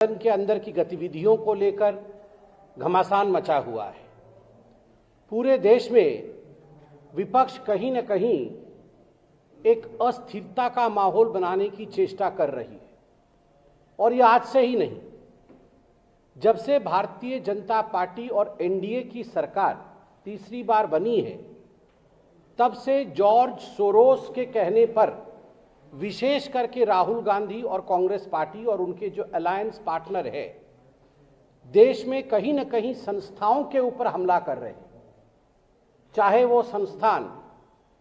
सदन के अंदर की गतिविधियों को लेकर घमासान मचा हुआ है। पूरे देश में विपक्ष कहीं न कहीं एक अस्थिरता का माहौल बनाने की चेष्टा कर रही है और यह आज से ही नहीं, जब से भारतीय जनता पार्टी और एनडीए की सरकार तीसरी बार बनी है तब से जॉर्ज सोरोस के कहने पर विशेष करके राहुल गांधी और कांग्रेस पार्टी और उनके जो अलायंस पार्टनर है देश में कहीं न कहीं संस्थाओं के ऊपर हमला कर रहे हैं। चाहे वो संस्थान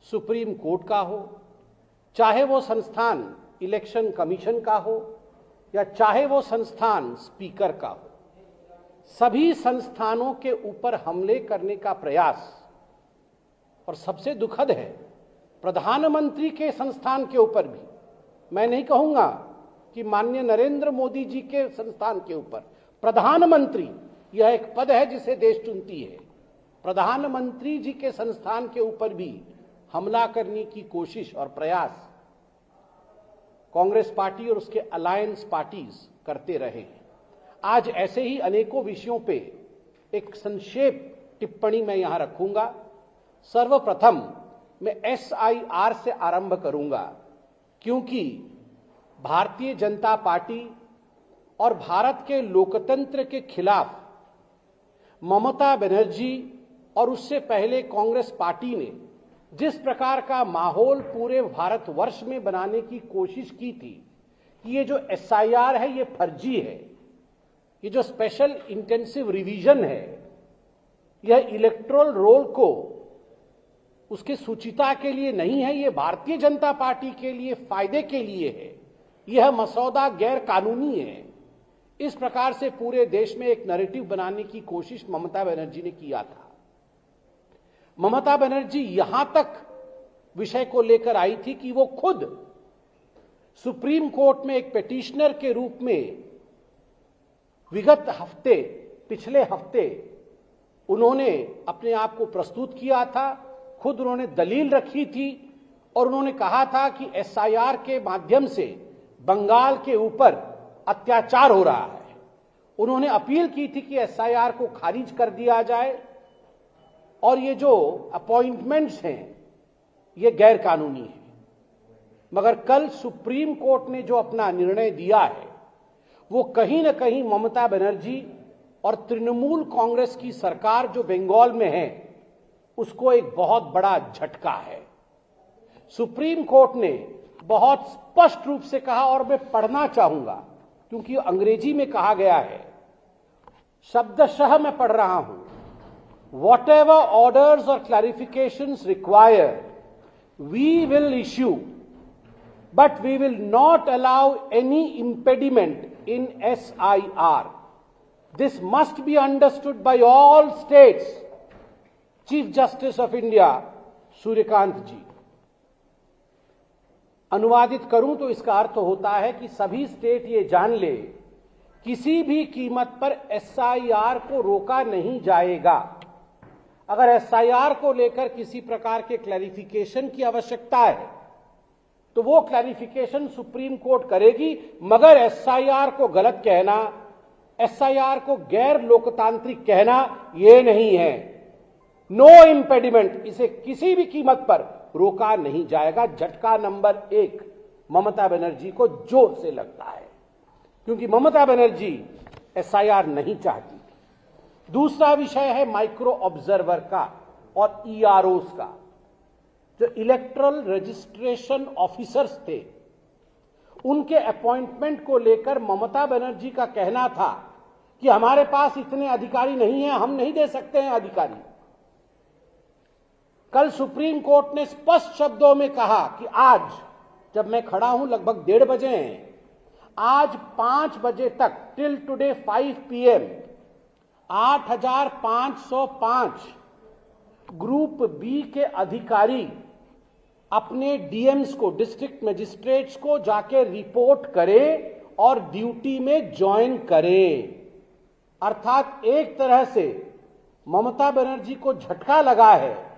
सुप्रीम कोर्ट का हो, चाहे वो संस्थान इलेक्शन कमीशन का हो, या चाहे वो संस्थान स्पीकर का हो, सभी संस्थानों के ऊपर हमले करने का प्रयास, और सबसे दुखद है प्रधानमंत्री के संस्थान के ऊपर भी। मैं नहीं कहूंगा कि माननीय नरेंद्र मोदी जी के संस्थान के ऊपर, प्रधानमंत्री यह एक पद है जिसे देश चुनती है, प्रधानमंत्री जी के संस्थान के ऊपर भी हमला करने की कोशिश और प्रयास कांग्रेस पार्टी और उसके अलायंस पार्टीज करते रहे हैं। आज ऐसे ही अनेकों विषयों पे एक संक्षेप टिप्पणी मैं यहां रखूंगा। सर्वप्रथम मैं SIR से आरंभ करूंगा, क्योंकि भारतीय जनता पार्टी और भारत के लोकतंत्र के खिलाफ ममता बनर्जी और उससे पहले कांग्रेस पार्टी ने जिस प्रकार का माहौल पूरे भारतवर्ष में बनाने की कोशिश की थी कि ये जो SIR है ये फर्जी है, ये जो स्पेशल इंटेंसिव रिवीजन है यह इलेक्टोरल रोल को उसके सुचिता के लिए नहीं है, ये भारतीय जनता पार्टी के लिए फायदे के लिए है, यह मसौदा गैर कानूनी है। इस प्रकार से पूरे देश में एक नैरेटिव बनाने की कोशिश ममता बनर्जी ने किया था। ममता बनर्जी यहां तक विषय को लेकर आई थी कि वो खुद सुप्रीम कोर्ट में एक पिटिशनर के रूप में विगत हफ्ते, पिछले हफ्ते उन्होंने अपने आप को प्रस्तुत किया था, खुद उन्होंने दलील रखी थी और उन्होंने कहा था कि SIR के माध्यम से बंगाल के ऊपर अत्याचार हो रहा है। उन्होंने अपील की थी कि SIR को खारिज कर दिया जाए और ये जो अपॉइंटमेंट्स हैं ये गैर कानूनी है। मगर कल सुप्रीम कोर्ट ने जो अपना निर्णय दिया है वो कहीं न कहीं ममता बनर्जी और तृणमूल कांग्रेस की सरकार जो बंगाल में है उसको एक बहुत बड़ा झटका है। सुप्रीम कोर्ट ने बहुत स्पष्ट रूप से कहा, और मैं पढ़ना चाहूंगा क्योंकि अंग्रेजी में कहा गया है, शब्दशः मैं पढ़ रहा हूं, Whatever orders or clarifications required, we will issue, but we will not allow any impediment in SIR. This must be understood by all states. Chief justice of India Suryakant ji. अनुवादित करूं तो इसका अर्थ होता है कि सभी स्टेट ये जान ले, किसी भी कीमत पर SIR को रोका नहीं जाएगा। अगर SIR को लेकर किसी प्रकार के क्लैरिफिकेशन की आवश्यकता है तो वो क्लैरिफिकेशन सुप्रीम कोर्ट करेगी, मगर SIR को गलत कहना, SIR को गैर लोकतांत्रिक कहना ये नहीं है। नो इम्पेडिमेंट, इसे किसी भी कीमत पर रोका नहीं जाएगा। झटका नंबर 1 ममता बनर्जी को जोर से लगता है, क्योंकि ममता बनर्जी SIR नहीं चाहती थी। दूसरा विषय है माइक्रो ऑब्जर्वर का और EROs का। जो इलेक्टोरल रजिस्ट्रेशन ऑफिसर्स थे उनके अपॉइंटमेंट को लेकर ममता बनर्जी का कहना था कि हमारे पास इतने अधिकारी नहीं हैं, हम नहीं दे सकते हैं अधिकारी। कल सुप्रीम कोर्ट ने स्पष्ट शब्दों में कहा कि आज, जब मैं खड़ा हूं लगभग 1:30 बजे हैं, आज 5 बजे तक till today 5 PM 8505 group B के अधिकारी अपने DMs को, डिस्ट्रिक्ट मजिस्ट्रेट्स को जाके रिपोर्ट करें और ड्यूटी में ज्वाइन करें। अर्थात एक तरह से ममता बनर्जी को झटका लगा है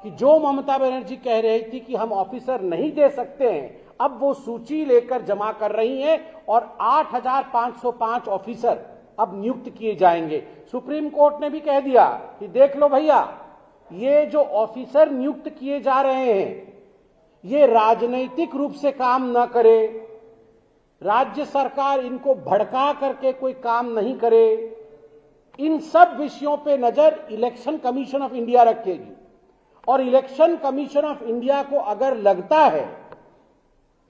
कि जो ममता बनर्जी कह रही थी कि हम ऑफिसर नहीं दे सकते हैं, अब वो सूची लेकर जमा कर रही हैं और 8,505 ऑफिसर अब नियुक्त किए जाएंगे। सुप्रीम कोर्ट ने भी कह दिया कि देख लो भैया, ये जो ऑफिसर नियुक्त किए जा रहे हैं ये राजनीतिक रूप से काम न करे, राज्य सरकार इनको भड़का करके कोई काम नहीं करे, इन सब विषयों पे नजर इलेक्शन कमीशन ऑफ इंडिया रखेगी। और इलेक्शन कमीशन ऑफ इंडिया को अगर लगता है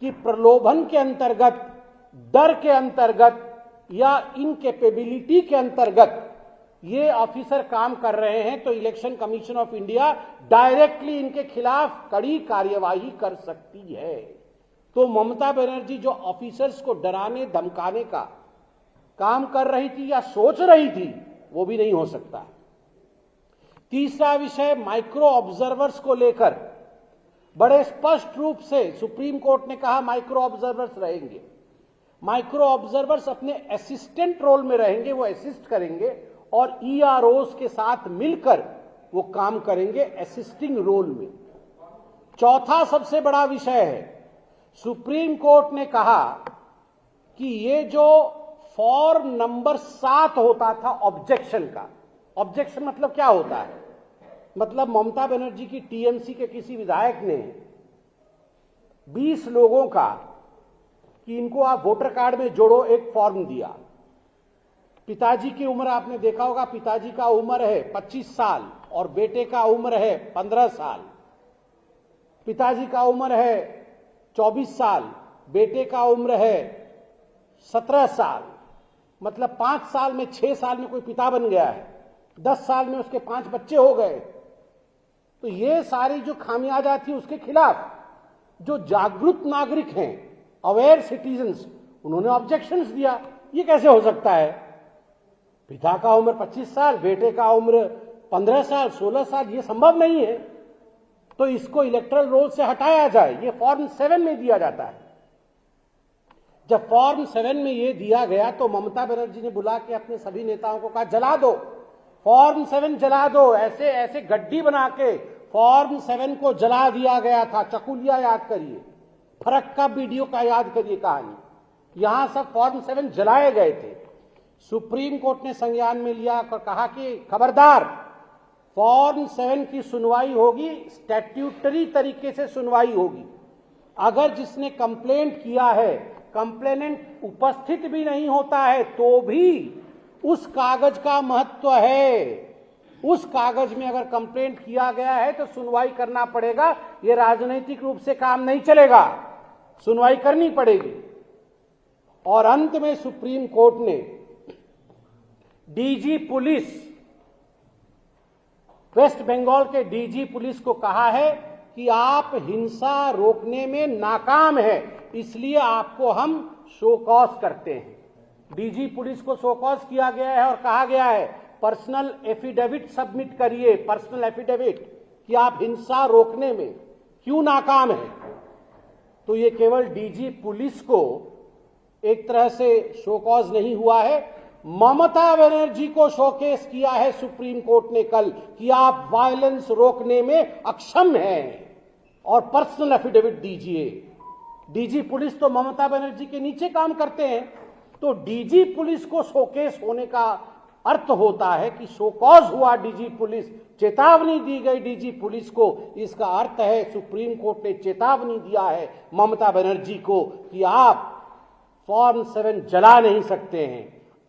कि प्रलोभन के अंतर्गत, डर के अंतर्गत या इनकेपेबिलिटी के अंतर्गत ये ऑफिसर काम कर रहे हैं, तो election commission of India directly इनके खिलाफ कड़ी कार्यवाही कर सकती है। तो ममता बनर्जी जो ऑफिसर्स को डराने धमकाने का काम कर रही थी या सोच रही थी, वो भी नहीं हो सकता। तीसरा विषय माइक्रो ऑब्जर्वर्स को लेकर बड़े स्पष्ट रूप से सुप्रीम कोर्ट ने कहा माइक्रो ऑब्जर्वर्स रहेंगे। माइक्रो ऑब्जर्वर्स अपने असिस्टेंट रोल में रहेंगे, वो असिस्ट करेंगे और ईआरओस के साथ मिलकर वो काम करेंगे असिस्टिंग रोल में। चौथा सबसे बड़ा विषय है, सुप्रीम कोर्ट ने कहा कि ये जो फॉर्म नंबर 7 होता था ऑब्जेक्शन का, ऑब्जेक्शन मतलब क्या होता है, मतलब ममता बनर्जी की टीएमसी के किसी विधायक ने 20 लोगों का कि इनको आप वोटर कार्ड में जोड़ो एक फॉर्म दिया। पिताजी की उम्र आपने देखा होगा, पिताजी का उम्र है 25 साल और बेटे का उम्र है 15 साल। पिताजी का उम्र है 24 साल, बेटे का उम्र है 17 साल, मतलब 5 साल में 6 साल में कोई पिता बन गया है, 10 साल में उसके 5 बच्चे हो गए। तो ये सारी जो खामियाजा थी उसके खिलाफ जो जागरूक नागरिक हैं, अवेयर सिटीजन्स, उन्होंने ऑब्जेक्शंस दिया। ये कैसे हो सकता है, पिता का उम्र 25 साल, बेटे का उम्र 15 साल, 16 साल, ये संभव नहीं है, तो इसको इलेक्टरल रोल से हटाया जाए। ये फॉर्म 7 में दिया जाता है। जब फॉर्म 7 में ये दिया गया तो ममता बनर्जी ने बुला के अपने सभी नेताओं को कहा जला दो, फॉर्म 7 जला दो। ऐसे ऐसे गड्डी बना के फॉर्म 7 को जला दिया गया था। चकुलिया याद करिए, फरक्का वीडियो का याद करिए कहानी, यहां सब फॉर्म 7 जलाए गए थे। सुप्रीम कोर्ट ने संज्ञान में लिया और कहा कि खबरदार, फॉर्म 7 की सुनवाई होगी, स्टैट्यूटरी तरीके से सुनवाई होगी। अगर जिसने कंप्लेंट किया है, कंप्लेनेंट उपस्थित भी नहीं होता है तो भी उस कागज का महत्व है। उस कागज में अगर कंप्लेंट किया गया है तो सुनवाई करना पड़ेगा। यह राजनीतिक रूप से काम नहीं चलेगा, सुनवाई करनी पड़ेगी। और अंत में सुप्रीम कोर्ट ने डीजी पुलिस, वेस्ट बंगाल के डीजी पुलिस को कहा है कि आप हिंसा रोकने में नाकाम है, इसलिए आपको हम शो कॉज करते हैं। डीजी पुलिस को शो कॉज किया गया है और कहा गया है पर्सनल एफिडेविट सबमिट करिए, पर्सनल एफिडेविट, कि आप हिंसा रोकने में क्यों नाकाम है। तो ये केवल डीजी पुलिस को एक तरह से शो कॉज नहीं हुआ है, ममता बनर्जी को शोकेस किया है सुप्रीम कोर्ट ने कल कि आप वायलेंस रोकने में अक्षम हैं और पर्सनल एफिडेविट दीजिए। डीजी पुलिस तो ममता बनर्जी के नीचे काम करते हैं, तो डीजी पुलिस को शोकेस होने का अर्थ होता है कि शोकॉज हुआ डीजी पुलिस, चेतावनी दी गई डीजी पुलिस को। इसका अर्थ है सुप्रीम कोर्ट ने चेतावनी दिया है ममता बनर्जी को कि आप फॉर्म 7 जला नहीं सकते हैं,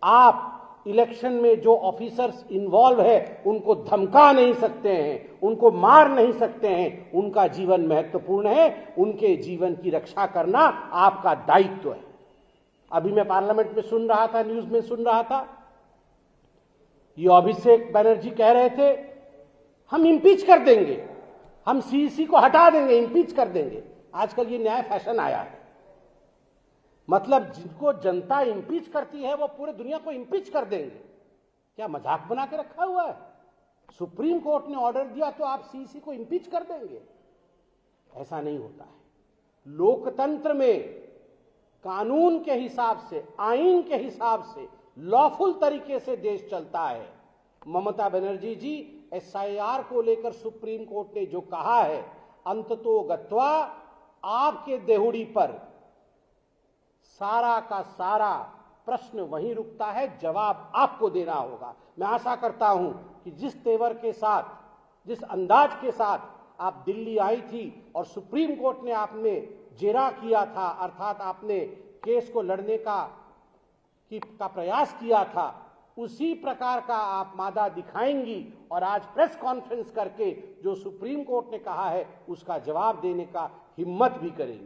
आप इलेक्शन में जो ऑफिसर्स इन्वॉल्व है उनको धमका नहीं सकते हैं, उनको मार नहीं सकते हैं। उनका जीवन महत्वपूर्ण है, उनके जीवन की रक्षा करना आपका दायित्व है। अभी मैं पार्लियामेंट में सुन रहा था, न्यूज में सुन रहा था, ये अभिषेक बनर्जी कह रहे थे हम इम्पीच कर देंगे, हम सीईसी को हटा देंगे, इम्पीच कर देंगे। आजकल ये नया फैशन आया है, मतलब जिनको जनता इम्पीच करती है वो पूरे दुनिया को इम्पीच कर देंगे। क्या मजाक बना के रखा हुआ है? सुप्रीम कोर्ट ने ऑर्डर दिया तो आप सीईसी को इम्पीच कर देंगे? ऐसा नहीं होता है। लोकतंत्र में कानून के हिसाब से, आईन के हिसाब से, लॉफुल तरीके से देश चलता है। ममता बनर्जी जी एसआईआर को लेकर सुप्रीम कोर्ट ने जो कहा है, अंततो गत्वा आपके देहुड़ी पर सारा का सारा प्रश्न वहीं रुकता है, जवाब आपको देना होगा। मैं आशा करता हूं कि जिस तेवर के साथ, जिस अंदाज के साथ आप दिल्ली आई थी और सुप्रीम कोर्ट ने आपने जेरा किया था, अर्थात आपने केस को लड़ने का प्रयास किया था, उसी प्रकार का आप मादा दिखाएंगी और आज प्रेस कॉन्फ्रेंस करके जो सुप्रीम कोर्ट ने कहा है उसका जवाब देने का हिम्मत भी करेंगी।